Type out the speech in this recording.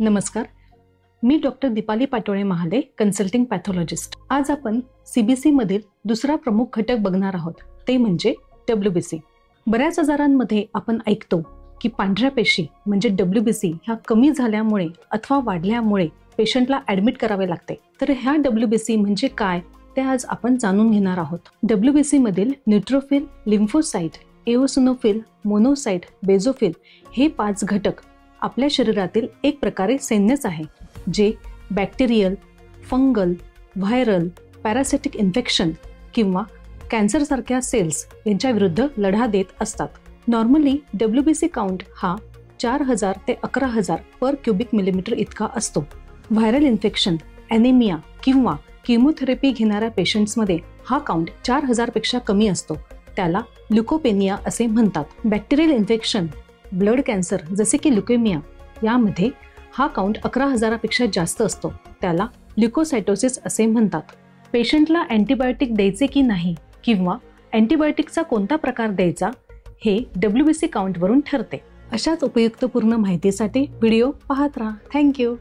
नमस्कार, मी doctor Deepali Patole Mahale, consulting pathologist. आज आपण CBC मधील दुसरा प्रमुख घटक बघणार आहोत, ते म्हणजे WBC। बऱ्याच आजारांमध्ये आपण ऐकतो की पांढऱ्या पेशी म्हणजे WBC ह्या कमी झाल्यामुळे अथवा वाढल्यामुळे पेशंटला ॲडमिट करावे लागते। तर ह्या WBC म्हणजे काय ते आज आपण जाणून घेणार आहोत। WBC मधील न्यूट्रोफिल, लिम्फोसाइट, एओसिनोफिल, मोनोसाइट, बेझोफिल हे 5 घटक आपल्या शरीरातील एक प्रकारे सैन्यच आहे, जे bacterial, fungal, viral, parasitic infection किंवा कॅन्सर सारख्या सेल्स यांच्या विरुद्ध लढा देत असतात। नॉर्मली WBC काउंट हा 4000 ते 11000 पर क्यूबिक मिलीमीटर इतका असतो। व्हायरल इन्फेक्शन, ॲनेमिया किंवा केमोथेरपी घेणाऱ्या पेशंट्समध्ये हा काउंट 4000 पेक्षा कमी असतो, त्याला ल्युकोपेनिया असे म्हणतात। बॅक्टेरियल इन्फेक्शन, ब्लड कॅन्सर जसे की ल्युकेमिया यामध्ये हा काउंट 11000 पेक्षा जास्त असतो, त्याला ल्युकोसायटोसिस असे म्हणतात। पेशंटला अँटीबायोटिक द्यायचे की नाही किंवा अँटीबायोटिकचा कोणता प्रकार द्यायचा हे WBC काउंटवरून ठरते। अशाच उपयुक्तपूर्ण माहितीसाठी व्हिडिओ पाहत राहा। थँक्यू।